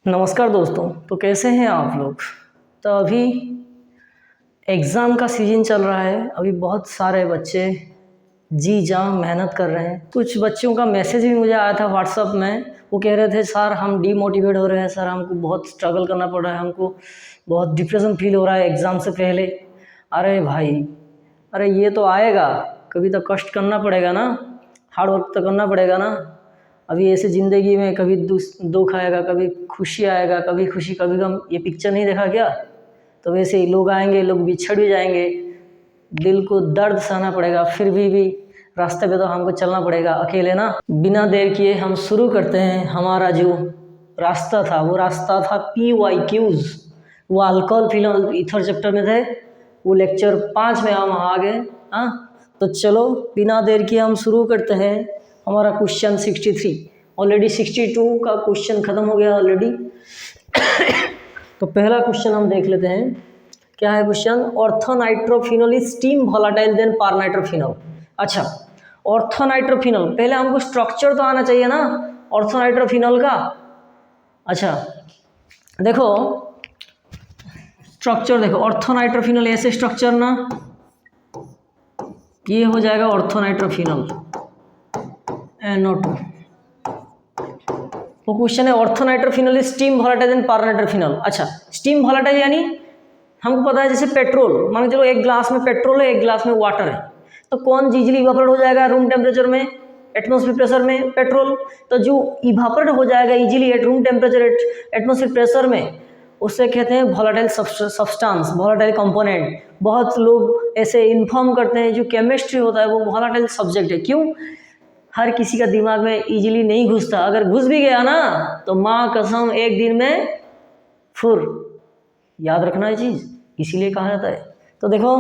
नमस्कार दोस्तों। तो कैसे हैं आप लोग। तो अभी एग्ज़ाम का सीज़न चल रहा है। अभी बहुत सारे बच्चे जी जान मेहनत कर रहे हैं। कुछ बच्चों का मैसेज भी मुझे आया था व्हाट्सअप में। वो कह रहे थे सर हम डीमोटिवेट हो रहे हैं, सर हमको बहुत स्ट्रगल करना पड़ रहा है, हमको बहुत डिप्रेशन फील हो रहा है एग्ज़ाम से पहले। अरे भाई, अरे ये तो आएगा, कभी तो कष्ट करना पड़ेगा ना, हार्ड वर्क तो करना पड़ेगा ना। अभी ऐसे ज़िंदगी में कभी दुख आएगा, कभी खुशी आएगा, कभी खुशी कभी गम। ये पिक्चर नहीं देखा क्या। तो वैसे ही लोग आएंगे, लोग बिछड़ भी जाएंगे, दिल को दर्द सहना पड़ेगा, फिर भी रास्ते पे तो हमको चलना पड़ेगा अकेले ना। बिना देर किए हम शुरू करते हैं। हमारा जो रास्ता था वो रास्ता था PYQs। वो अल्कोहल फिनोल ईथर चैप्टर में थे, वो लेक्चर 5 में हम आ गए। हाँ, तो चलो बिना देर किए हम शुरू करते हैं। हमारा क्वेश्चन 63, ऑलरेडी 62 का क्वेश्चन ख़त्म हो गया ऑलरेडी। तो पहला क्वेश्चन हम देख लेते हैं। क्या है question. Orthonitrophenol is steam volatile than paranitrophenol. अच्छा, ऑर्थोनाइट्रोफिनोल, पहले हमको स्ट्रक्चर तो आना चाहिए ना ऑर्थोनाइट्रोफिनोल का। अच्छा देखो स्ट्रक्चर, देखो ऑर्थोनाइट्रोफिनोल ऐसे स्ट्रक्चर ना, ये हो जाएगा ऑर्थोनाइट्रोफिनोल NO2। वो क्वेश्चन है ऑर्थोनाइट्रोफिनोल is steam volatile than paranitrophenol. अच्छा, स्टीम वोलेटाइल यानी हमको पता है जैसे पेट्रोल, मान के चलो एक ग्लास में पेट्रोल है, एक ग्लास में वाटर है, तो कौन इजीली इवापोरेट हो जाएगा रूम टेम्परेचर में, एटमॉस्फेयर प्रेशर में, पेट्रोल। तो जो इवापोरेट हो जाएगा easily at room temperature, atmosphere pressure में, उससे कहते हैं वोलेटाइल सब्सटेंस, वोलेटाइल कंपोनेंट। बहुत लोग ऐसे इन्फॉर्म करते हैं जो केमिस्ट्री होता है वो वोलेटाइल सब्जेक्ट है। क्यों, हर किसी का दिमाग में इजीली नहीं घुसता, अगर घुस भी गया ना तो माँ कसम एक दिन में फुर। याद रखना है चीज़, इसीलिए कहा जाता है। तो देखो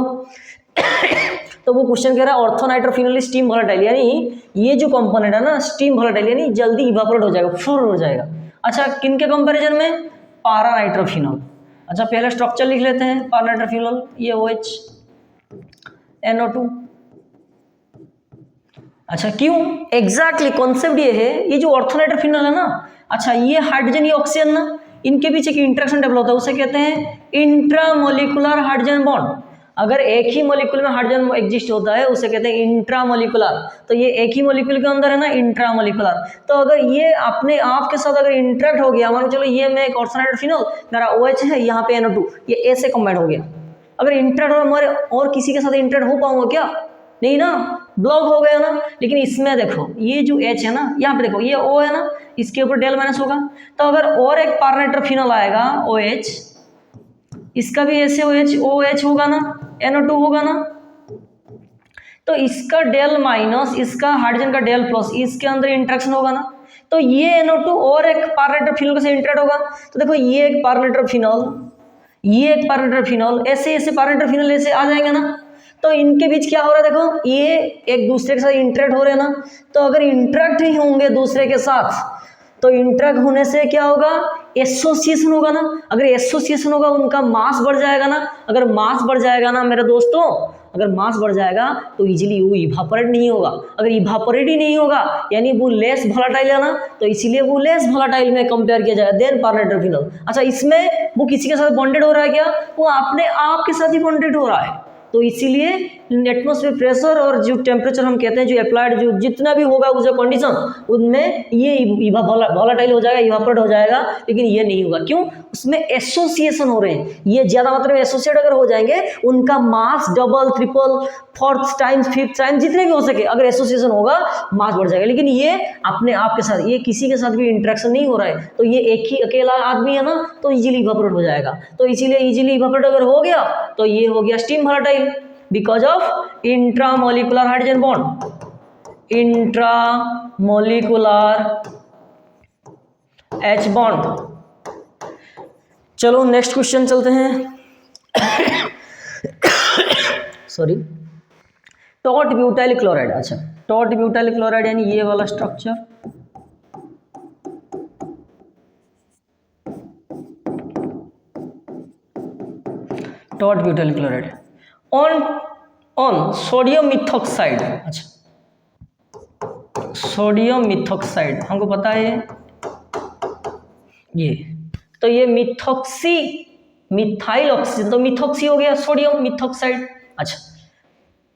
तो वो क्वेश्चन कह रहा है ऑर्थोनाइट्रोफिनोल स्टीम वोलेटाइल, यानी ये जो कंपोनेंट है ना स्टीम वोलेटाइल, यानी जल्दी इवापोरेट हो जाएगा, फुर हो जाएगा। अच्छा, किन के कंपैरिजन में, पारानाइट्रोफिनोल। अच्छा पहले स्ट्रक्चर लिख लेते हैं पारानाइट्रोफिनोल, ये OH NO2। अच्छा क्यों, एग्जैक्टली कॉन्सेप्ट ये है, ये जो ऑर्थोनाइट्रोफिनोल है ना, अच्छा ये हाइड्रोजन, ये ऑक्सीजन ना, इनके बीच एक इंटरेक्शन डेवलप होता है, उसे कहते हैं इंट्रामोलिकुलर हाइड्रोजन बॉन्ड। अगर एक ही मॉलिक्यूल में हाइड्रोजन एग्जिस्ट होता है उसे कहते हैं इंट्रामोलिकुलर। तो ये एक ही मॉलिक्यूल के अंदर है ना, इंट्रामोलिकुलर। तो अगर ये अपने आप के साथ अगर इंटरेक्ट हो गया, मान लो चलो ये मैं एक ऑर्थोनाइट्रोफिनोल, मेरा OH है, यहाँ पे NO2, ये A से कंबाइन हो गया। अगर इंटरेक्ट हो हमारे और किसी के साथ इंटरेक्ट हो पाऊंगा क्या, नहीं ना, ब्लॉक हो गया ना। लेकिन इसमें देखो ये जो H है ना, यहाँ पे देखो ये O है ना, इसके ऊपर डेल माइनस होगा। तो अगर और एक पारनाइट्रोफिनोल आएगा OH, इसका भी ऐसे OH होगा ना, NO2 होगा ना, तो इसका डेल माइनस, इसका हाइड्रोजन का डेल प्लस, इसके अंदर इंटरेक्शन होगा ना, तो ये NO2 और एक पारनाइट्रोफिनोल से इंटरेक्ट होगा। तो देखो ये एक पारनाइट्रोफिनोल, ये एक पारनाइट्रोफिनोल, ऐसे ऐसे पारनाइट्रोफिनोल ऐसे आ जाएंगे ना। तो इनके बीच क्या हो रहा है, देखो ये एक दूसरे के साथ इंटरेक्ट हो रहे हैं ना। तो अगर इंटरेक्ट ही होंगे दूसरे के साथ, तो इंटरेक्ट होने से क्या होगा, एसोसिएशन होगा ना। अगर एसोसिएशन होगा उनका मास बढ़ जाएगा ना। अगर मास बढ़ जाएगा ना मेरे दोस्तों, अगर मास बढ़ जाएगा तो इजीली वो इवापोरेट नहीं होगा। अगर इवापोरेट ही नहीं होगा यानी वो लेस वोलेटाइल है ना, तो इसीलिए वो लेस वोलेटाइल में कंपेयर किया जाएगा देन पारनाइट्रोफिनोल। अच्छा, इसमें वो किसी के साथ बॉन्डेड हो रहा है क्या, वो अपने आप के साथ ही बॉन्डेड हो रहा है। तो इसीलिए एटमॉस्फेयर प्रेशर और जो टेम्परेचर हम कहते हैं जो अप्लाइड, जो जितना भी होगा उस कंडीशन, उनमें ये वोलेटाइल हो जाएगा, इवापोरेट हो जाएगा। लेकिन ये नहीं होगा, क्यों, उसमें एसोसिएशन हो रहे हैं। ये ज्यादा मात्रा में एसोसिएट अगर हो जाएंगे, उनका mass double, triple, fourth time, fifth time, जितने भी हो सके, अगर एसोसिएशन होगा मास बढ़ जाएगा। लेकिन ये अपने आप के साथ, ये किसी के साथ भी इंटरेक्शन नहीं हो रहा है, तो ये एक ही अकेला आदमी है ना, तो इजीली इवापोरेट हो जाएगा। तो इसीलिए इजीली इवापोरेट अगर हो गया तो ये हो गया steam volatile because of intramolecular hydrogen bond, intramolecular H bond. चलो नेक्स्ट क्वेश्चन चलते हैं। Sorry, taught butyl chloride. अच्छा, टॉट ब्यूटाइल क्लोराइड यानी ये वाला structure, taught butyl chloride on sodium methoxide. अच्छा, सोडियम मिथॉक्साइड हमको पता है ये तो ये मिथॉक्सी मिथाइल ऑक्सीजन, तो मिथॉक्सी हो गया सोडियम मिथॉक्साइड। अच्छा,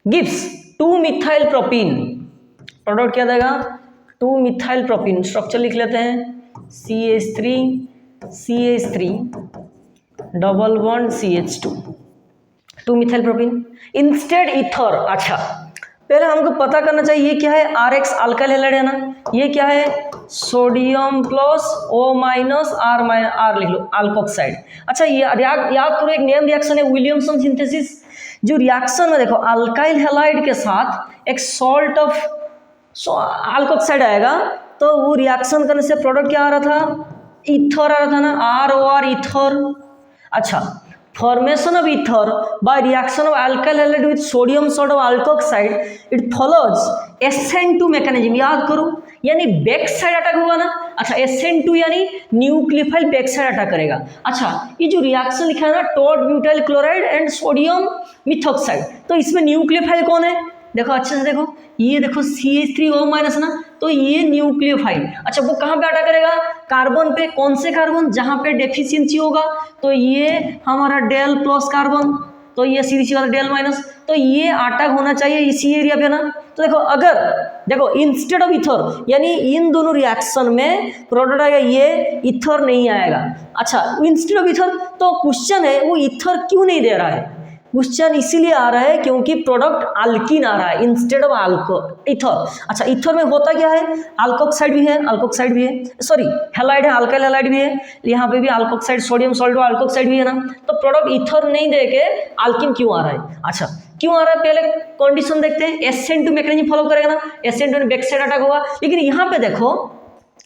गिव्स 2 मिथाइल प्रोपीन, प्रोडक्ट क्या देगा 2 मिथाइल प्रोपीन। स्ट्रक्चर लिख लेते हैं CH3 double bond CH2, 2 methyl propene instead ether. अच्छा, पहले हमको पता करना चाहिए ये क्या है, RX अल्काइल हैलाइड है ना, ये क्या है sodium plus O minus R लिख लो अल्कोक्साइड। अच्छा, ये याद करो एक नेम रिएक्शन है विलियमसन सिंथेसिस। जो रिएक्शन में देखो अल्काइल हैलाइड के साथ एक सॉल्ट ऑफ अल्कोक्साइड आएगा, तो वो रिएक्शन करने से प्रोडक्ट क्या आ रहा था, ईथर आ रहा था ना, ROR ईथर। अच्छा, formation of ether by reaction of alkyl halide with sodium salt of alkoxide, it follows SN2 mechanism। याद करो, यानी बैक साइड अटैक होगा ना। अच्छा, SN2 यानी न्यूक्लियोफाइल बैक साइड अटैक करेगा। अच्छा, ये जो रिएक्शन लिखा है ना टॉड butyl chloride and sodium methoxide, तो इसमें न्यूक्लियोफाइल कौन है, देखो अच्छे से देखो, ये देखो CH3O माइनस ना, तो ये न्यूक्लियोफाइल। अच्छा, वो कहाँ पे अटैक करेगा, कार्बन पे। कौन से कार्बन, जहाँ पे डेफिशिएंसी होगा, तो ये हमारा डेल प्लस कार्बन, तो ये सीधी सी बात डेल माइनस, तो ये अटैक होना चाहिए इसी एरिया पे ना। तो देखो अगर देखो इंस्टेड ऑफ ईथर, यानी इन दोनों रिएक्शन में प्रोडक्ट आएगा ये, ईथर नहीं आएगा। अच्छा, इंस्टेड ऑफ ईथर, तो क्वेश्चन है वो ईथर क्यों नहीं दे रहा है, क्वेश्चन इसीलिए आ रहा है क्योंकि प्रोडक्ट अल्कीन आ रहा है इंस्टेड ऑफ ईथर। अच्छा, ईथर में होता क्या है, अल्कोक्साइड भी है, सॉरी हैलाइड है, अल्काइल हैलाइड भी है, यहाँ पे भी अल्कोक्साइड सोडियम सॉल्ट और अल्कोक्साइड भी है ना, तो प्रोडक्ट ईथर नहीं दे के अल्कीन क्यों आ रहा है। अच्छा, क्यों आ रहा है, पहले कंडीशन देखते हैं, SN2 मैकेनिज्म फॉलो करेगा ना, SN2 बैक साइड अटैक होगा। लेकिन यहाँ पे देखो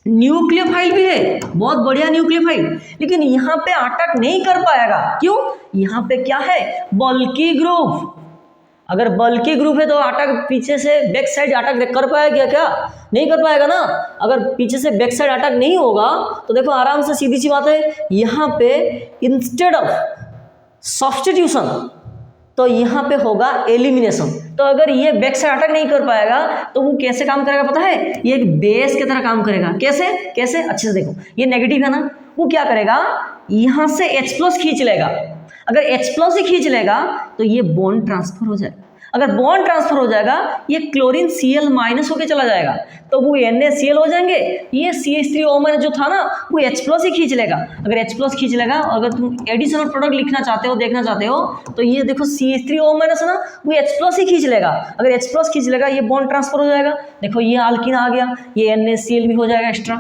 न्यूक्लियोफाइल भी है, बहुत बढ़िया न्यूक्लियोफाइल, लेकिन यहाँ पे अटैक नहीं कर पाएगा। क्यों, यहाँ पे क्या है बल्की ग्रुप। अगर बल्की ग्रुप है तो अटैक पीछे से बैक साइड अटैक कर पाएगा क्या, नहीं कर पाएगा ना। अगर पीछे से बैक साइड अटैक नहीं होगा तो देखो आराम से सीधी सी बात है, यहाँ पे इंस्टेड ऑफ सब्स्टिट्यूशन तो यहाँ पे होगा एलिमिनेशन। तो अगर ये बैक साइड अटैक नहीं कर पाएगा तो वो कैसे काम करेगा पता है, ये एक बेस की तरह काम करेगा। कैसे कैसे, अच्छे से देखो, ये नेगेटिव है ना, वो क्या करेगा यहाँ से H+ खींच लेगा। अगर H+ ही खींच लेगा तो ये बॉन्ड ट्रांसफर हो जाएगा। अगर बॉन्ड ट्रांसफर हो जाएगा ये क्लोरीन Cl- होके चला जाएगा, तो वो NaCl हो जाएंगे, ये CH3O- जो था ना वो H+ ही खींच लेगा। अगर H+ खींच लेगा, अगर तुम एडिशनल प्रोडक्ट लिखना चाहते हो, देखना चाहते हो, तो ये देखो CH3O- ना वो H+ ही खींच लेगा। अगर H+ खींच लेगा ये बॉन्ड ट्रांसफर हो जाएगा, देखो ये अल्कीन आ गया, ये NaCl भी हो जाएगा एक्स्ट्रा।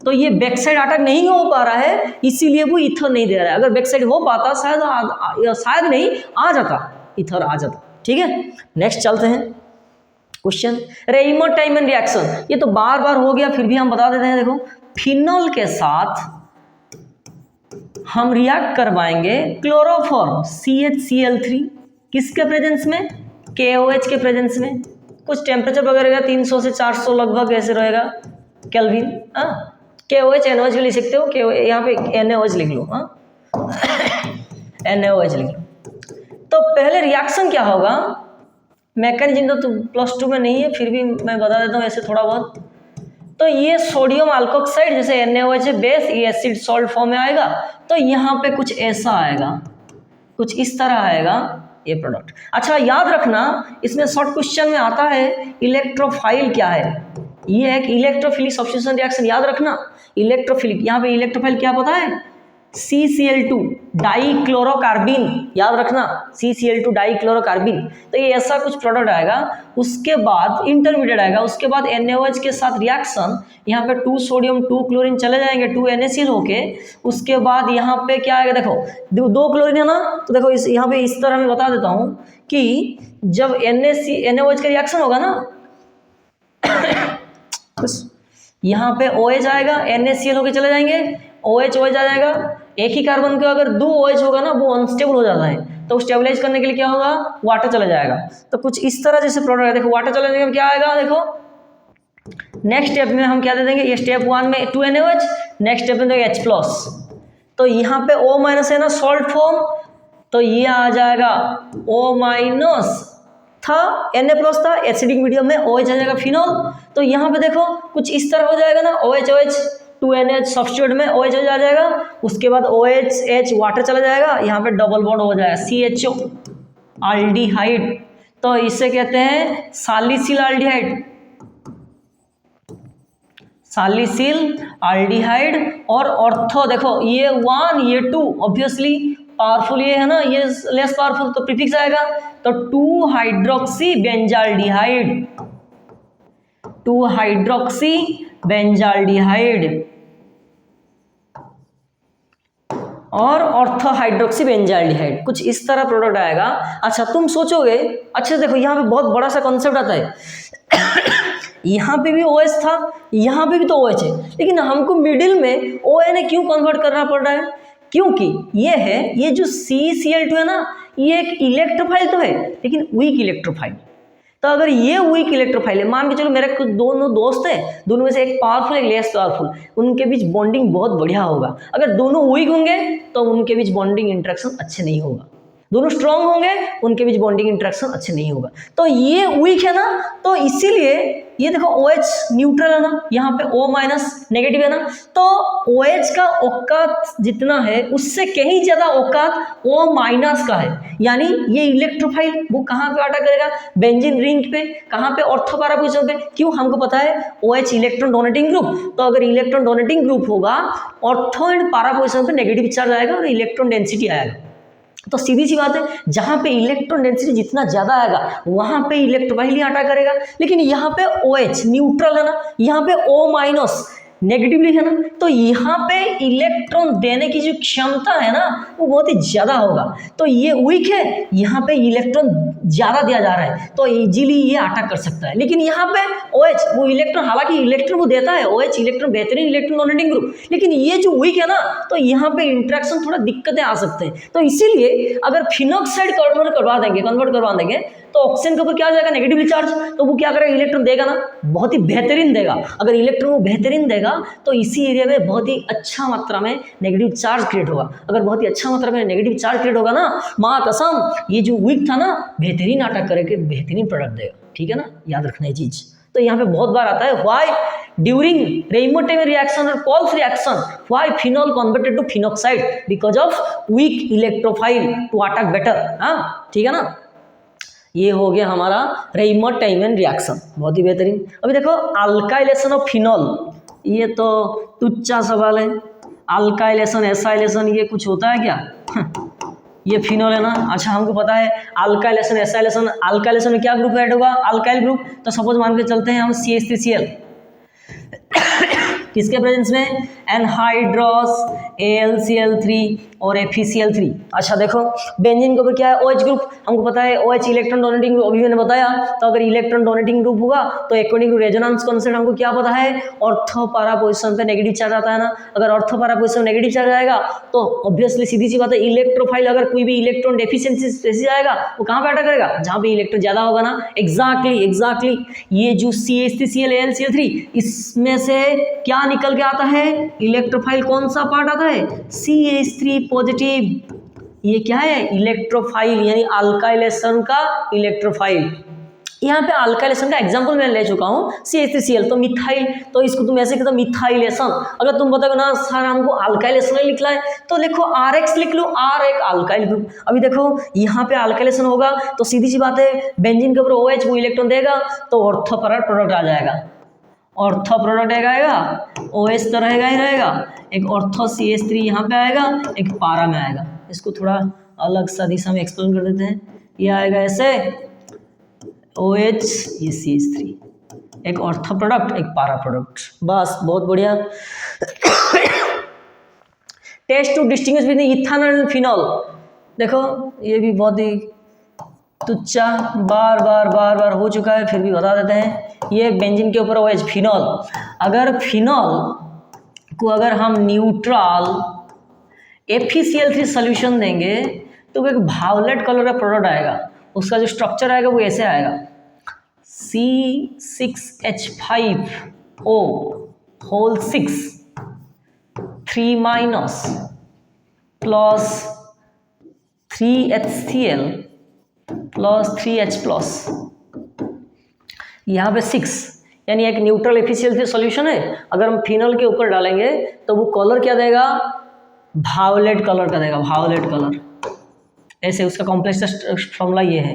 तो ये बैक साइड अटैक नहीं हो पा रहा है, इसीलिए वो ईथर नहीं दे रहा है। अगर बैक साइड हो पाता शायद नहीं आ जाता, ईथर आ जाता। ठीक है, नेक्स्ट चलते हैं क्वेश्चन, रेइमोटाइमन रिएक्शन। ये तो बार बार हो गया, फिर भी हम बता देते हैं। देखो, फिनॉल के साथ हम रिएक्ट करवाएंगे क्लोरोफॉर्म CHCl3 किसके प्रेजेंस में, KOH के प्रेजेंस में। कुछ टेम्परेचर वगैरह 300 से 400 लगभग ऐसे रहेगा केल्विन। KOH NOH भी लिख सकते हो, यहाँ पे NaOH लिख लो, NaOH लिख लो। तो पहले रिएक्शन क्या होगा, मैकेनिज्म तो +2 में नहीं है, फिर भी मैं बता देता हूँ ऐसे थोड़ा बहुत। तो ये सोडियम अल्कोक्साइड जैसे NaOH बेस, ये एसिड सॉल्ट फॉर्म में आएगा, तो यहाँ पे कुछ ऐसा आएगा, कुछ इस तरह आएगा ये प्रोडक्ट। अच्छा, याद रखना इसमें शॉर्ट क्वेश्चन में आता है इलेक्ट्रोफाइल क्या है, ये एक इलेक्ट्रोफिलिक सब्स्टिट्यूशन रिएक्शन। याद रखना इलेक्ट्रोफिलिक, यहाँ पे इलेक्ट्रोफाइल क्या पता है, CCl2 डाइक्लोरोकार्बिन। याद रखना CCl2 डाइक्लोरोकार्बिन। तो ये ऐसा कुछ प्रोडक्ट आएगा, उसके बाद इंटरमीडिएट आएगा, उसके बाद NaOH के साथ रिएक्शन, यहाँ पे 2 सोडियम 2 क्लोरीन चले जाएंगे 2 NaCl होके। उसके बाद यहाँ पे क्या आएगा, देखो 2 क्लोरीन है ना, तो देखो यहाँ पे इस तरह मैं बता देता हूँ कि जब NaOH का रिएक्शन होगा ना यहाँ पे OH आएगा, NaCl होके चले जाएंगे, OH आ जाएगा। एक ही कार्बन का अगर 2 OH होगा ना वो अनस्टेबल हो जाता है, तो स्टेबलाइज करने के लिए क्या होगा, वाटर चला जाएगा। तो कुछ इस तरह जैसे प्रोडक्ट है, देखो वाटर चले जाएगा क्या आएगा, देखो नेक्स्ट स्टेप में हम क्या दे देंगे, ये स्टेप 1 में 2 NaOH, नेक्स्ट स्टेप में देंगे H+। तो यहाँ पे O- है ना सॉल्ट फॉर्म, तो ये आ जाएगा O- था, Na+ था, एसिडिक मीडियम में OH आ जाएगा फिनॉल। तो यहाँ पे देखो कुछ इस तरह हो जाएगा ना, OH 2NH सब्स्टिट्यूट में OH हो जाएगा, उसके बाद OH वाटर चला जाएगा, यहाँ पे डबल बॉन्ड हो जाएगा CHO एल्डिहाइड, तो इसे कहते हैं सैलिसिल एल्डिहाइड, सैलिसिल एल्डिहाइड। और ऑर्थो देखो ये 1 ये 2 ऑब्वियसली पावरफुल ये है ना, ये लेस पावरफुल, तो प्रीफिक्स आएगा, तो 2 हाइड्रोक्सी बेंजाल्डिहाइड, 2 हाइड्रोक्सी बेंजाल्डिहाइड और ऑर्थो हाइड्रोक्सी बेंजाल्डिहाइड, कुछ इस तरह प्रोडक्ट आएगा। अच्छा तुम सोचोगे, अच्छा देखो यहाँ पे बहुत बड़ा सा कॉन्सेप्ट आता है यहाँ पे भी OH था, यहाँ पे भी तो OH है, लेकिन हमको मिडिल में ON क्यों कन्वर्ट करना पड़ रहा है? क्योंकि ये जो CCl2 है ना, ये एक इलेक्ट्रोफाइल तो है लेकिन वीक इलेक्ट्रोफाइल। तो अगर ये वीक इलेक्ट्रोफाइल है, मान के चलो मेरे दोनों दोस्त हैं, दोनों में से एक पावरफुल एक लेस पावरफुल, उनके बीच बॉन्डिंग बहुत बढ़िया होगा। अगर दोनों वीक होंगे तो उनके बीच बॉन्डिंग इंटरेक्शन अच्छे नहीं होगा, दोनों स्ट्रांग होंगे उनके बीच बॉन्डिंग इंटरेक्शन अच्छे नहीं होगा। तो ये वीक है ना, तो इसीलिए ये देखो OH न्यूट्रल है ना, यहाँ पे O माइनस नेगेटिव है ना, तो OH का औकात जितना है उससे कहीं ज्यादा औकात O माइनस का है। यानी ये इलेक्ट्रोफाइल वो कहाँ पे अटैक करेगा? बेंजीन रिंग पे, कहाँ पे? ऑर्थो पैरा पोजीशन पे। क्यों? हमको पता है OH इलेक्ट्रॉन डोनेटिंग ग्रुप, तो अगर इलेक्ट्रॉन डोनेटिंग ग्रुप होगा ऑर्थो एंड पैरा पोजीशन पे नेगेटिव चार्ज आएगा और इलेक्ट्रॉन डेंसिटी आएगा। तो सीधी सी बात है, जहां पे इलेक्ट्रॉन डेंसिटी जितना ज्यादा आएगा वहां पे इलेक्ट्रोफाइल ही अटैक करेगा। लेकिन यहाँ पे OH न्यूट्रल है ना, यहाँ पे O माइनस नेगेटिवली है ना, तो यहाँ पे इलेक्ट्रॉन देने की जो क्षमता है ना वो बहुत ही ज्यादा होगा। तो ये वीक है, यहाँ पे इलेक्ट्रॉन ज्यादा दिया जा रहा है तो इजीली ये अटैक कर सकता है। लेकिन यहाँ पे OH वो इलेक्ट्रॉन, हालांकि इलेक्ट्रॉन वो देता है, OH इलेक्ट्रॉन बेहतरीन इलेक्ट्रॉन डोनेटिंग ग्रुप, लेकिन ये जो वीक है ना तो यहाँ पे इंट्रैक्शन थोड़ा दिक्कतें आ सकते हैं। तो इसीलिए अगर फिनॉक्साइड कन्वर्ट करवा देंगे तो ऑक्सीजन के ऊपर क्या आ जाएगा? नेगेटिवली चार्ज, तो वो क्या करेगा? इलेक्ट्रॉन देगा ना, बहुत ही बेहतरीन देगा। अगर इलेक्ट्रॉन वो बेहतरीन देगा तो इसी एरिया में बहुत ही अच्छा मात्रा में नेगेटिव चार्ज क्रिएट होगा। अगर बहुत ही अच्छा मात्रा में नेगेटिव चार्ज क्रिएट होगा ना, माँ कसम ये जो वीक था ना बेहतरीन अटैक करके बेहतरीन प्रोडक्ट देगा। ठीक है ना, याद रखना ये चीज। तो यहाँ पे बहुत बार आता है व्हाई ड्यूरिंग रेमोटेम रिएक्शन और Paul's reaction why phenol converted to phenoxide because of weak electrophile to attack better. हाँ ठीक है ना, ये हो गया हमारा रेमोटेम रिएक्शन, बहुत ही बेहतरीन। अभी देखो अल्काइलेशन ऑफ फिनॉल, ये तो तुच्चा सवाल है। अल्काइलेशन एसाइलेशन ये कुछ होता है क्या? ये फिनॉल है ना। अच्छा हमको पता है अल्काइलेशन एसाइलेशन, अल्काइलेशन में क्या ग्रुप ऐड होगा? Alkyl group. तो सपोज मान के चलते हैं हम CH3Cl किसके प्रेजेंस में? एनहाइड्रोस AlCl3 और FeCl3। अच्छा देखो बेंजीन के ऊपर क्या है? OH group. हमको पता है OH इलेक्ट्रॉन डोनेटिंग ग्रुप, अभी मैंने बताया। तो अगर इलेक्ट्रॉन डोनेटिंग ग्रुप होगा तो अकॉर्डिंग टू रेजोनेंस कांस्टेंट हमको क्या पता है? ऑर्थो पैरा पोजीशन पे नेगेटिव चार्ज आता है ना। अगर ortho para position negative charge आएगा तो ऑब्वियसली सीधी सी बात है इलेक्ट्रोफाइल, अगर कोई भी इलेक्ट्रॉन डेफिशिएंसी आएगा वो कहाँ पे अटैक करेगा? जहाँ पे इलेक्ट्रॉन ज्यादा होगा ना। एग्जैक्टली ये जो CH3Cl AlCl3 इसमें से क्या निकल के आता है? इलेक्ट्रोफाइल कौन सा पार्ट आता है? CH3 positive. ये क्या है? इलेक्ट्रोफाइल, यानी अल्काइलेशन का इलेक्ट्रोफाइल। यहाँ पे अल्काइलेशन का एग्जांपल मैं ले चुका हूँ CH3Cl, तो मिथाइल, तो इसको तुम ऐसे कहते हो मिथाइलेशन। अगर तुम बताओगे ना सर हमको अल्काइलेशन ही लिखना है तो लिखो RX लिख लो, R एक अल्काइल ग्रुप। अभी देखो यहाँ पे अल्काइलेशन होगा तो सीधी सी बात है बेंजीन के ऊपर OH वो इलेक्ट्रॉन देगा तो ऑर्थो पैरा प्रोडक्ट आ जाएगा। ऑर्थो प्रोडक्ट एक आएगा, OH तो रहेगा ही रहेगा, एक ऑर्थो CH3 यहाँ पे आएगा, एक पारा में आएगा। इसको थोड़ा अलग सा दिशा में एक्सप्लेन कर देते हैं। ये आएगा ऐसे OH, ये CH3, एक ऑर्थो प्रोडक्ट एक पारा प्रोडक्ट, बस बहुत बढ़िया। Test to distinguish between ethanol and phenol, देखो ये भी बहुत ही तुच्चा बार बार हो चुका है, फिर भी बता देते हैं। ये बेंजीन के ऊपर OH फिनॉल, अगर फिनॉल को अगर हम न्यूट्रल FeCl3 सोल्यूशन देंगे तो वो एक वायलेट कलर का प्रोडक्ट आएगा। उसका जो स्ट्रक्चर आएगा वो ऐसे आएगा C6H5O whole 6 3 minus plus 3HCl plus 3H plus, यहाँ पे 6, यानी एक न्यूट्रल एफिशिएंसी सॉल्यूशन है। अगर हम फिनॉल के ऊपर डालेंगे तो वो कलर क्या देगा, वायलेट कलर का देगा, वायलेट कलर। ऐसे उसका कॉम्प्लेक्स फॉर्मूला ये है।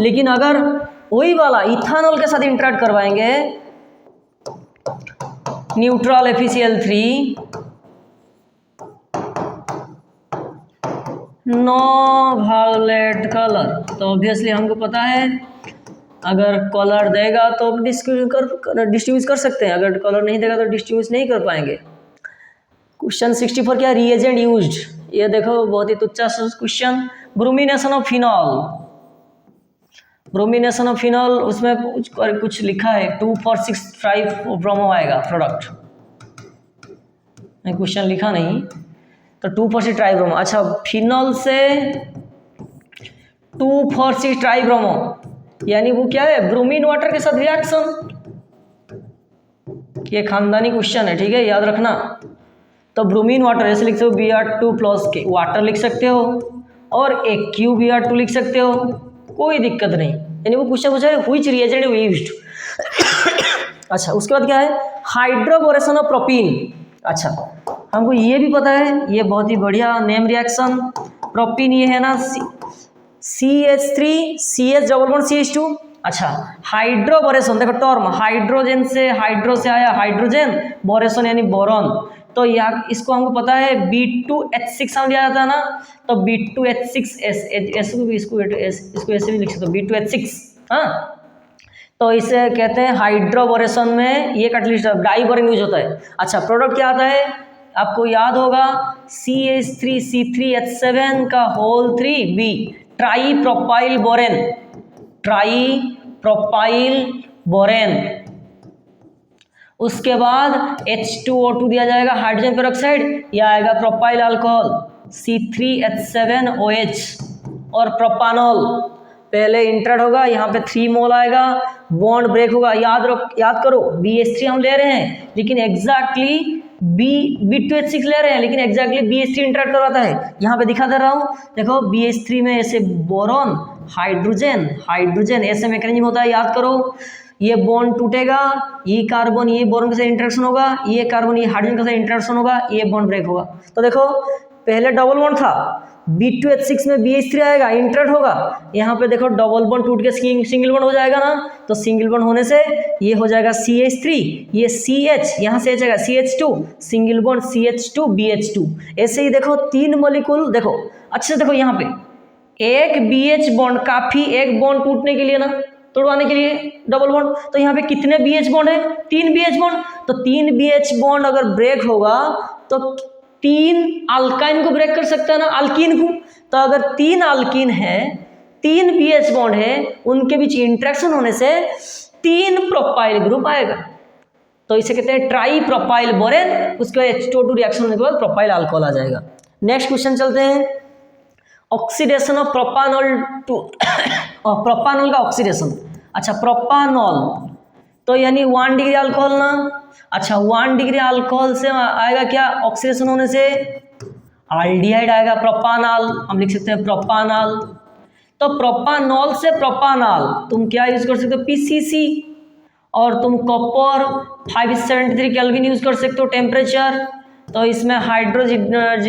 लेकिन अगर वही वाला इथानॉल के साथ इंटरेक्ट करवाएंगे, neutral FeCl3 no violet colour, तो ऑब्वियसली हमको पता है अगर कलर देगा तो डिस्ट्रीब्यूट कर सकते हैं, अगर कलर नहीं देगा तो डिस्ट्रीब्यूट नहीं कर पाएंगे। क्वेश्चन 64 क्या, रिएजेंट यूज्ड, ये देखो बहुत ही तुच्छ question. Bromination of phenol, bromination of phenol, उसमें कुछ लिखा है 2,4,6 ब्रोमो आएगा प्रोडक्ट, मैं क्वेश्चन लिखा नहीं, तो 2,4,6 ट्राइब्रोमो। अच्छा, फिनॉल से 2,4,6 ट्राइब्रोमो, यानी वो क्या है, ब्रोमीन वाटर के साथ रिएक्शन। ये खानदानी क्वेश्चन है, ठीक है, याद रखना। तो ब्रोमीन वाटर ऐसे लिख सकते हो, Br2+ वाटर लिख सकते हो, और AqBr2 लिख सकते हो, कोई दिक्कत नहीं। यानी वो क्वेश्चन पूछा है व्हिच रिएजेंट यूज्ड। अच्छा, उसके बाद क्या है, हाइड्रोबोरेशन ऑफ प्रोपीन। अच्छा, हमको ये भी पता है, ये बहुत ही बढ़िया नेम रिएक्शन। प्रोपीन ये है ना, CH3 CH double bond CH2। अच्छा, हाइड्रोबोरेशन देखो टर्म, हाइड्रोजन से, हाइड्रो से आया हाइड्रोजन, बोरेशन यानी बोरॉन। तो यहाँ इसको हमको पता है B2H6 हम लिया जाता है ना, तो B2H6S, इसको ऐसे भी लिख सकते हो, B2H6। हाँ, तो इसे कहते हैं हाइड्रोबोरेशन में ये कैटलिस्ट डाइबोरेन यूज होता है। अच्छा, प्रोडक्ट क्या आता है, आपको याद होगा CH3C3H7 का whole 3B, tri propyl borane, tri propyl borane. उसके बाद H2O2 दिया जाएगा, हाइड्रोजन पेरोक्साइड, यह आएगा प्रोपाइल अल्कोहल C3H7OH। और प्रोपानॉल पहले इंटरेक्ट होगा, यहाँ पे 3 मोल आएगा, बॉन्ड ब्रेक होगा। याद करो BH3 हम ले रहे हैं, लेकिन एग्जैक्टली B2H6 ले रहे हैं, लेकिन एग्जैक्टली BH3 इंटरेक्ट करवाता है। यहाँ पे दिखा दे रहा हूँ, देखो BH3 में ऐसे बोरॉन, हाइड्रोजन, हाइड्रोजन, ऐसे मैकेनिज्म होता है, याद करो। ये बॉन्ड टूटेगा, ये कार्बन ये बोरॉन के साथ इंटरेक्शन होगा, ये कार्बन ये हाइड्रोजन के साथ इंटरेक्शन होगा, ये बॉन्ड ब्रेक होगा। तो देखो पहले डबल बॉन्ड था, B2H6 में BH3 आएगा, इंटरेक्ट होगा, यहाँ पे देखो डबल बॉन्ड टूट के सिंगल बॉन्ड हो जाएगा ना, तो सिंगल बॉन्ड होने से ये हो जाएगा CH3, ये CH, यहाँ से आएगा CH2, single bond CH2 BH2। ऐसे ही देखो 3 मॉलिक्यूल, देखो अच्छे से देखो, यहाँ पे एक BH बॉन्ड काफी, एक बॉन्ड टूटने के लिए ना, तोड़वाने के लिए डबल बॉन्ड, तो यहाँ पे कितने BH बॉन्ड है, 3 BH बॉन्ड। तो 3 BH बॉन्ड अगर ब्रेक होगा तो 3 अल्काइन को ब्रेक कर सकता है ना, अल्कीन को। तो अगर 3 अल्कीन है, 3 BH बॉन्ड है, उनके बीच इंटरेक्शन होने से 3 प्रोपाइल ग्रुप आएगा, तो इसे कहते हैं ट्राई प्रोपाइल बोरेन। उसके बाद H2O2 रिएक्शन होने के बाद प्रोपाइल अल्कोहल आ जाएगा। नेक्स्ट क्वेश्चन चलते हैं, ऑक्सीडेशन ऑफ प्रोपानॉल टू प्रोपानॉल का ऑक्सीडेशन। अच्छा, प्रोपानॉल तो यानी 1 डिग्री अल्कोहल ना। अच्छा, 1 डिग्री अल्कोहल से आएगा क्या, ऑक्सीडेशन होने से एल्डिहाइड आएगा, प्रोपानॉल, हम लिख सकते हैं प्रोपानॉल। तो प्रोपानॉल से प्रोपानॉल तुम क्या यूज कर सकते हो, PCC, और तुम कॉपर 573 केल्विन यूज कर सकते हो टेम्परेचर। तो इसमें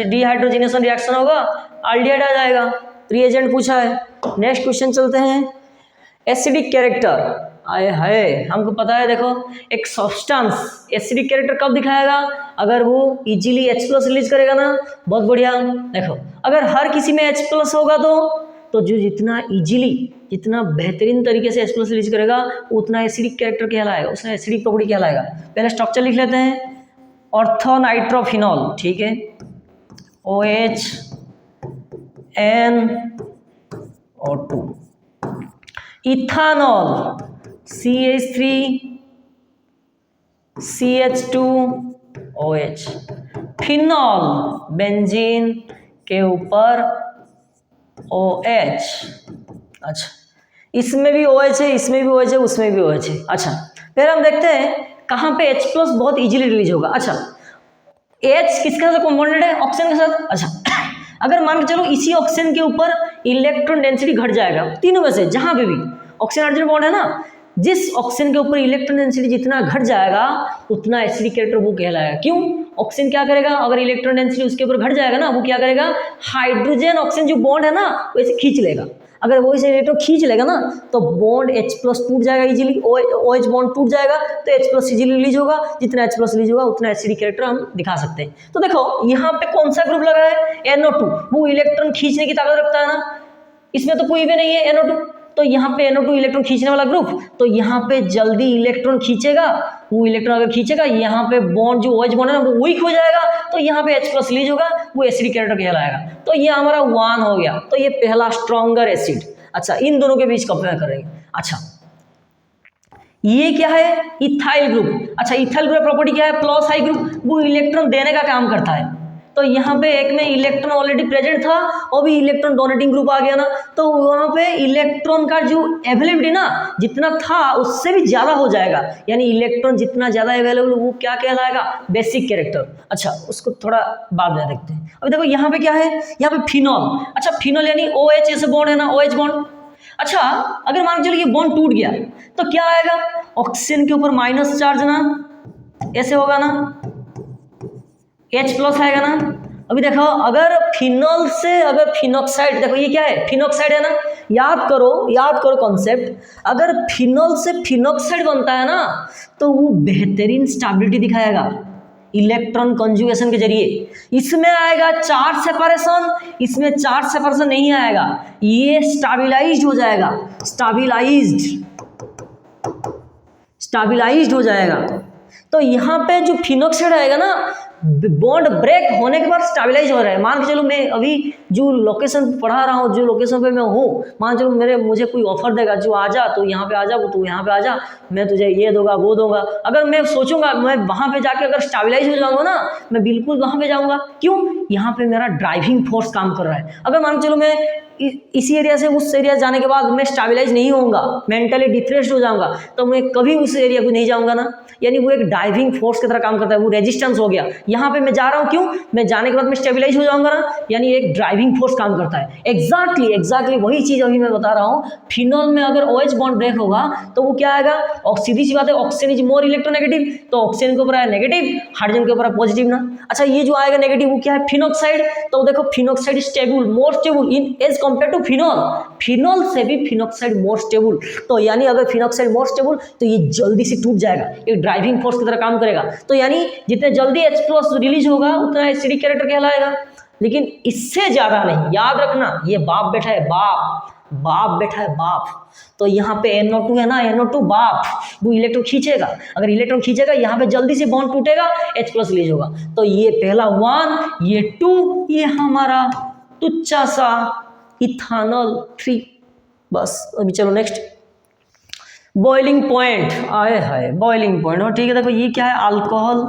डिहाइड्रोजिनेशन रिएक्शन होगा, एल्डिहाइड आ जाएगा, रिएजेंट पूछा है। नेक्स्ट क्वेश्चन चलते हैं, एसिडिक कैरेक्टर। आए है, हमको पता है, देखो एक सब्सटेंस एसिडिक कैरेक्टर कब दिखाएगा, अगर वो इजीली H+ रिलीज करेगा ना, बहुत बढ़िया। देखो अगर हर किसी में H+ होगा तो जो जितना इजीली, जितना बेहतरीन तरीके से H+ रिलीज करेगा, उतना एसिडिक कैरेक्टर कहलाएगा, उसमें एसिडिक प्रॉपर्टी कहलाएगा। पहले स्ट्रक्चर लिख लेते हैं, ऑर्थोनाइट्रोफिनॉल, ठीक है, OH NO2, ethanol CH3 CH2OH, phenol benzene के ऊपर OH। अच्छा, इसमें भी OH है, इसमें भी OH है, उसमें भी OH है। अच्छा, फिर हम देखते हैं कहाँ पे H+ बहुत इजीली रिलीज होगा। अच्छा, H किसके साथ कॉम्पोनेंट है, ऑक्सीजन के साथ। अच्छा, अगर मान के चलो इसी ऑक्सीजन के ऊपर इलेक्ट्रॉन डेंसिटी घट जाएगा, तीनों में से जहाँ पे भी, ऑक्सीजन हाइड्रोजन बॉन्ड है ना, जिस ऑक्सीजन के ऊपर इलेक्ट्रॉन डेंसिटी जितना घट जाएगा उतना एसिडिक कैरेक्टर वो कहलाएगा। क्यों? ऑक्सीजन क्या करेगा, अगर इलेक्ट्रॉन डेंसिटी उसके ऊपर घट जाएगा ना, वो क्या करेगा, हाइड्रोजन ऑक्सीजन जो बॉन्ड है ना वो इसे खींच लेगा। अगर वो इसे इलेक्ट्रॉन खींच लेगा ना तो बॉन्ड H+ टूट जाएगा इजीली, OH बॉन्ड टूट जाएगा तो H+ इजीली रिलीज होगा। जितना H+ रिलीज होगा उतना एसिडिक कैरेक्टर हम दिखा सकते हैं। तो देखो यहाँ पे कौन सा ग्रुप लगा है, NO2, वो इलेक्ट्रॉन खींचने की ताकत रखता है ना, इसमें तो कोई भी नहीं है NO2, तो यहाँ पे NO2 इलेक्ट्रॉन खींचने वाला ग्रुप, तो यहाँ पे जल्दी इलेक्ट्रॉन खींचेगा। वो इलेक्ट्रॉन अगर खींचेगा यहाँ पे बॉन्ड जो OH बॉन्ड है ना वो वीक हो जाएगा, तो यहाँ पे H+ रिलीज होगा, वो एसिडिक कैरेक्टर कहलाएगा। तो ये हमारा 1 हो गया, तो ये पहला स्ट्रॉन्गर एसिड। अच्छा, इन दोनों के बीच कंपेयर करेंगे। अच्छा, ये क्या है, इथाइल ग्रुप। अच्छा, इथाइल ग्रुप प्रॉपर्टी क्या है, प्लस हाई ग्रुप, वो इलेक्ट्रॉन देने का काम करता है। तो यहाँ पे एक में इलेक्ट्रॉन ऑलरेडी प्रेजेंट था और भी इलेक्ट्रॉन डोनेटिंग ग्रुप आ गया ना, तो वहाँ पे इलेक्ट्रॉन का जो अवेलेबिलिटी ना जितना था उससे भी ज़्यादा हो जाएगा, यानी इलेक्ट्रॉन जितना ज़्यादा अवेलेबल वो क्या कहलाएगा, बेसिक कैरेक्टर। अच्छा, उसको थोड़ा बाद में देखते हैं। अभी देखो यहाँ पे क्या है, यहाँ पे फिनॉल। अच्छा, फिनॉल यानी OH ऐसे बॉन्ड है ना, OH बॉन्ड। अच्छा, अगर मान के चलो ये बॉन्ड टूट गया तो क्या आएगा, ऑक्सीजन के ऊपर माइनस चार्ज ना, ऐसे होगा ना, H+ आएगा ना। अभी देखो, अगर फिनॉल से अगर फिनॉक्साइड, देखो ये क्या है, फिनॉक्साइड है ना, याद करो कॉन्सेप्ट। अगर फिनॉल से फिनॉक्साइड बनता है ना तो वो बेहतरीन स्टेबिलिटी दिखाएगा इलेक्ट्रॉन कंजुगेशन के जरिए। इसमें आएगा चार्ज सेपरेशन, इसमें चार्ज सेपरेशन नहीं आएगा, ये स्टेबलाइज्ड हो जाएगा, स्टेबलाइज्ड हो जाएगा। तो यहाँ पे जो फिनॉक्साइड आएगा ना, बॉन्ड ब्रेक होने के बाद स्टेबलाइज हो रहा है। मान के चलो मैं अभी जो लोकेशन पढ़ा रहा हूँ, जो लोकेशन पे मैं हूँ, मान चलो मुझे कोई ऑफर देगा, जो आजा तो यहाँ पे आजा, तो यहाँ पे आजा, मैं तुझे ये दूंगा वो दूंगा। अगर मैं सोचूंगा मैं वहाँ पे जाके अगर स्टेबलाइज हो जाऊंगा ना, मैं बिल्कुल वहाँ पे जाऊँगा। क्यों? यहाँ पे मेरा ड्राइविंग फोर्स काम कर रहा है। अगर मान चलो मैं इसी एरिया से उस एरिया जाने के बाद मैं स्टेबलाइज नहीं होऊंगा, मेंटली डिप्रेस्ड हो जाऊंगा, तो मैं कभी उस एरिया को नहीं जाऊंगा ना, यानी वो एक ड्राइविंग फोर्स की तरह काम करता है, वो रेजिस्टेंस हो गया। यहाँ पे मैं जा रहा हूँ, क्यों, मैं जाने के बाद मैं स्टेबलाइज हो जाऊंगा ना, यानी एक ड्राइविंग फोर्स काम करता है। एग्जैक्टली वही चीज़ अभी मैं बता रहा हूँ। फिनॉल में अगर OH बॉन्ड ब्रेक होगा तो वो क्या आएगा, सीधी सी बात है, ऑक्सीजन इज मोर इलेक्ट्रोनेगेटिव, तो ऑक्सीजन के ऊपर आया नेगेटिव, हाइड्रोजन के ऊपर पॉजिटिव ना। अच्छा, ये जो आएगा नेगेटिव वो क्या है, फिनॉक्साइड। तो देखो phenoxide stable, more stable in as compare to phenol से भी फिनॉक्साइड मोर स्टेबल। तो यानी अगर फिनॉक्साइड मोर स्टेबल तो ये जल्दी से टूट जाएगा, एक ड्राइविंग फोर्स की तरह काम करेगा। तो यानी जितने जल्दी H+ रिलीज होगा उतना एसिडिक कैरेक्टर कहलाएगा। लेकिन इससे ज्यादा नहीं, याद रखना, ये बाप बैठा है, बाप बैठा है, बाप। तो यहाँ पे NO2 है ना, NO2 बाप, वो इलेक्ट्रॉन खींचेगा। अगर इलेक्ट्रॉन खींचेगा यहाँ पे जल्दी से बॉन्ड टूटेगा, H+ रिलीज होगा। तो ये पहला 1, ये 2, ये हमारा तुच्चा सा इथानॉल 3। बस अभी चलो नेक्स्ट, बॉइलिंग पॉइंट। आए हाय, बॉइलिंग पॉइंट। और ठीक है, देखो ये क्या है, अल्कोहल।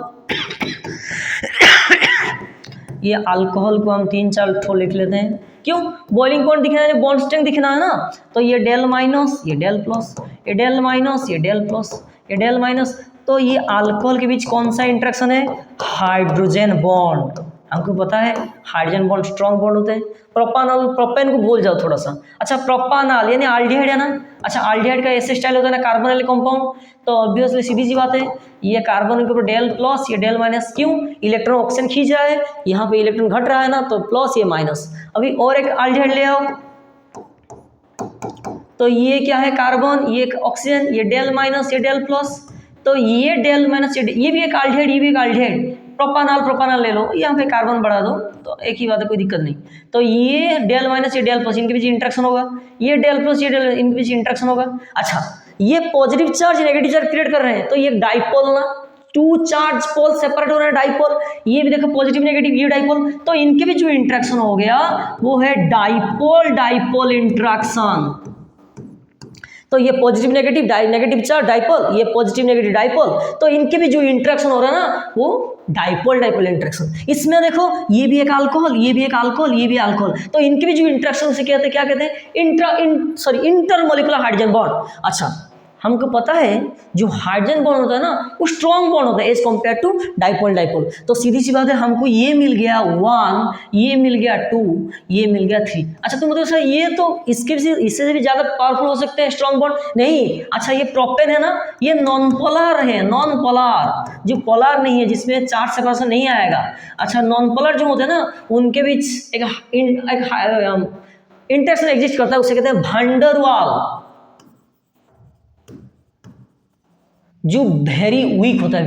ये अल्कोहल को हम 3-4 ठो लिख लेते हैं। क्यों? बॉइलिंग पॉइंट दिखना है, बॉन्ड स्ट्रेंथ दिखना है ना। तो ये डेल माइनस, ये डेल प्लस, ये डेल माइनस, ये डेल प्लस, ये डेल माइनस। तो ये अल्कोहल के बीच कौन सा इंटरेक्शन है, हाइड्रोजन बॉन्ड। हमको पता है हाइड्रोजन बॉन्ड स्ट्रॉन्ग बॉन्ड होते हैं। प्रोपानॉल, प्रोपेन को भूल जाओ थोड़ा सा। अच्छा, प्रोपानॉल यानी एल्डिहाइड है ना। अच्छा, एल्डिहाइड का ऐसे स्टाइल होता है ना, कार्बोनिल कंपाउंड। तो ऑब्वियसली सीधी सी बात है, ये कार्बन के ऊपर डेल प्लस, ये डेल माइनस। क्यों? इलेक्ट्रॉन ऑक्सीजन खींच रहा है, यहाँ पे इलेक्ट्रॉन घट रहा है ना, तो प्लस, ये माइनस। अभी और एक एल्डिहाइड ले आओ, तो ये क्या है, कार्बन, ये ऑक्सीजन, ये डेल माइनस, ये डेल प्लस। तो ये डेल माइनस, ये भी एक एल्डिहाइड, ये भी एक एल्डिहाइड। प्रोपानॉल ले लो, यहाँ पे कार्बन बढ़ा दो, तो एक ही बात है, कोई दिक्कत नहीं। तो ये डेल माइनस, ये डेल प्लस, इनके बीच इंटरेक्शन होगा। ये डेल प्लस, ये डेल, इनके बीच इंटरेक्शन होगा। अच्छा, ये positive charge negative charge create कर रहे हैं, तो ये डाइपोल ना, 2 चार्ज पोल सेपरेट हो रहे हैं, डाइपोल। ये भी देखो पॉजिटिव नेगेटिव, ये डाइपोल। तो इनके बीच जो इंटरेक्शन हो गया वो है डाइपोल इंटरेक्शन। तो ये positive negative, negative charge dipole, ये पॉजिटिव नेगेटिव डाइपोल। तो इनके भी जो इंटरेक्शन हो रहा है ना वो डाइपोल इंटरेक्शन। इसमें देखो ये भी एक अल्कोहल, ये भी एक अल्कोहल, ये भी अल्कोहल। तो इनके भी जो इंटरेक्शन से कहते हैं, क्या कहते हैं, इंटरमोलिकुलर हाइड्रोजन बॉन्ड। अच्छा, हमको पता है जो हाइड्रोजन बॉन्ड होता है ना वो स्ट्रॉन्ग बॉन्ड होता है as compare to dipole dipole. तो सीधी सी बात है, हमको ये मिल गया 1, ये मिल गया 2, ये मिल गया 3। अच्छा तो मतलब सर ये तो इससे भी ज़्यादा पावरफुल हो सकते हैं स्ट्रॉन्ग बॉन्ड? नहीं। अच्छा ये प्रोपेन है ना, ये नॉन पोलर है, नॉन पोलर, जो पोलर नहीं है, जिसमें चार्ज सेपरेशन नहीं आएगा। अच्छा नॉन पोलर जो होते हैं ना उनके बीच एक इंटरेक्शन एग्जिस्ट करता है, उसे कहते हैं वैन डर वाल, जो वेरी वीक होता है,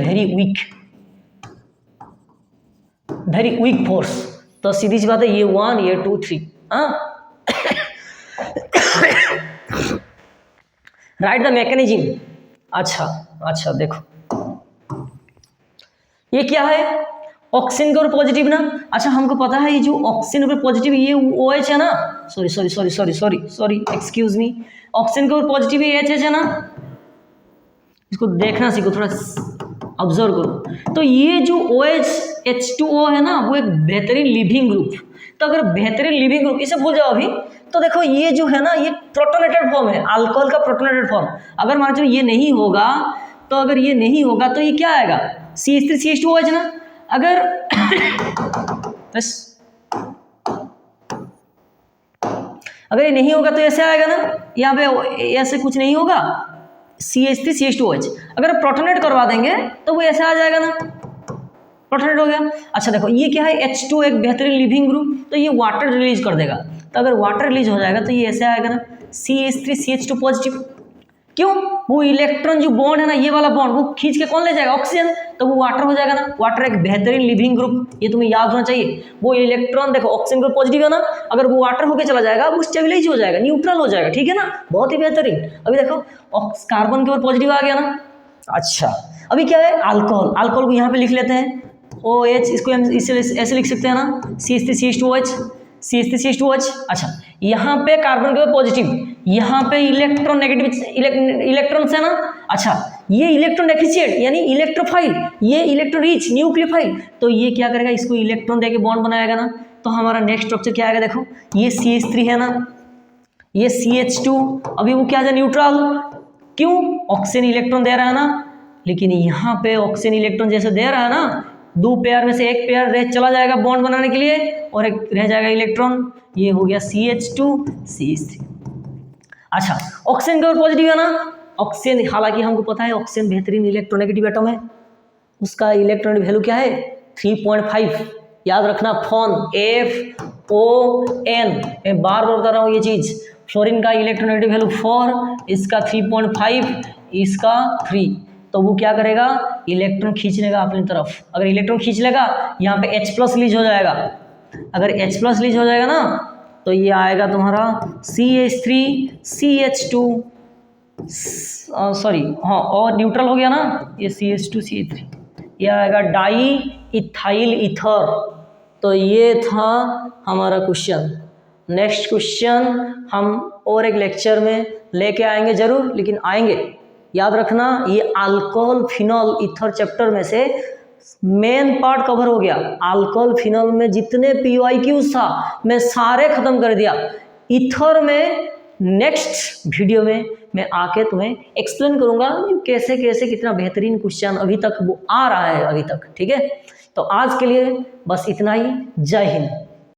वेरी वीक फोर्स। तो सीधी सी बात है ये 1, ये 2, 3। Right the mechanism. अच्छा देखो ये क्या है, ऑक्सीजन के ऊपर पॉजिटिव ना। अच्छा हमको पता है ये जो ऑक्सीजन के ऊपर पॉजिटिव ये OH है ना, सॉरी एक्सक्यूज मी, ऑक्सीजन के ऊपर पॉजिटिव ये H है ना, इसको देखना सीखो, थोड़ा ऑब्जर्व करो। तो ये जो OH H2O है ना वो एक बेहतरीन लिविंग ग्रुप। तो अगर बेहतरीन लिविंग ग्रुप, इसे भूल जाओ अभी। तो देखो ये जो है ना ये प्रोटोनेटेड फॉर्म है, अल्कोहल का प्रोटोनेटेड फॉर्म। अगर मान लो ये नहीं होगा, तो अगर ये नहीं होगा तो ये क्या आएगा, CH3CH2OH ना। अगर बस अगर ये नहीं होगा तो ऐसे आएगा ना, यहाँ पे ऐसे कुछ नहीं होगा, CH3CH2OH। अगर प्रोटोनेट करवा देंगे तो वो ऐसा आ जाएगा ना, प्रोटोनेट हो गया। अच्छा देखो ये क्या है, H2 एक बेहतरीन लिविंग ग्रुप, तो ये वाटर रिलीज कर देगा। तो अगर वाटर रिलीज हो जाएगा तो ये ऐसे आएगा ना, CH3CH2 पॉजिटिव। क्यों, वो इलेक्ट्रॉन जो बॉन्ड है ना, ये वाला बॉन्ड वो खींच के कौन ले जाएगा, ऑक्सीजन, तो वो वाटर हो जाएगा ना। वाटर एक बेहतरीन लिविंग ग्रुप, ये तुम्हें याद होना चाहिए। वो इलेक्ट्रॉन देखो ऑक्सीजन ग्रुप पॉजिटिव है ना, अगर वो वाटर होके चला जाएगा वो स्टेबिलाइज हो जाएगा, न्यूट्रल हो जाएगा, ठीक है ना, बहुत ही बेहतरीन। अभी देखो कार्बन के ऊपर पॉजिटिव आ गया ना। अच्छा अभी क्या है, अल्कोहल, अल्कोहल को यहाँ पे लिख लेते हैं OH, इसको हम ऐसे लिख सकते हैं ना, CH3CH2OH, CH3CH2OH। अच्छा यहाँ पे कार्बन के ऊपर पॉजिटिव, यहाँ पे इलेक्ट्रॉन नेगेटिव इलेक्ट्रॉन है ना। अच्छा ये इलेक्ट्रॉन डेफिशिएंट यानी इलेक्ट्रोफाइल, ये इलेक्ट्रॉन रिच न्यूक्लियोफाइल, तो ये क्या करेगा, इसको इलेक्ट्रॉन देके बॉन्ड बनाएगा ना। तो हमारा नेक्स्ट स्ट्रक्चर क्या आएगा, देखो ये CH3 है ना, ये CH2, अभी वो क्या है, न्यूट्रल। क्यों, ऑक्सीजन इलेक्ट्रॉन दे रहा है ना, लेकिन यहाँ पे ऑक्सीजन इलेक्ट्रॉन जैसे दे रहा है ना, 2 पेयर में से एक पेयर रह चला जाएगा बॉन्ड बनाने के लिए और एक रह जाएगा इलेक्ट्रॉन, ये हो गया CH2 CH3। अच्छा ऑक्सीजन के ऊपर पॉजिटिव है ना, ऑक्सीजन, हालांकि हमको पता है ऑक्सीजन बेहतरीन इलेक्ट्रोनेगेटिव एटम है, उसका इलेक्ट्रॉन वैल्यू क्या है 3.5। याद रखना फोन FON, मैं बार बार बता रहा हूँ ये चीज़। फ्लोरीन का इलेक्ट्रोनेगेटिव वैल्यू 4, इसका 3.5, इसका 3। तो वो क्या करेगा, इलेक्ट्रॉन खींच लेगा अपनी तरफ। अगर इलेक्ट्रॉन खींच लेगा यहाँ पे H+ रिलीज हो जाएगा। अगर H+ रिलीज हो जाएगा ना तो ये आएगा तुम्हारा CH3 CH2 सॉरी हाँ, और न्यूट्रल हो गया ना, ये CH2 CH3, ये आएगा डाई इथाइल ईथर। तो ये था हमारा क्वेश्चन। नेक्स्ट क्वेश्चन हम और एक लेक्चर में लेके आएंगे जरूर, लेकिन आएंगे, याद रखना। ये अल्कोहल फिनॉल ईथर चैप्टर में से मेन पार्ट कवर हो गया। अल्कोहल फिनॉल में जितने PYQs था मैं सारे खत्म कर दिया। ईथर में नेक्स्ट वीडियो में मैं आके तुम्हें एक्सप्लेन करूंगा कैसे कैसे कितना बेहतरीन क्वेश्चन अभी तक वो आ रहा है अभी तक, ठीक है। तो आज के लिए बस इतना ही। जय हिंद।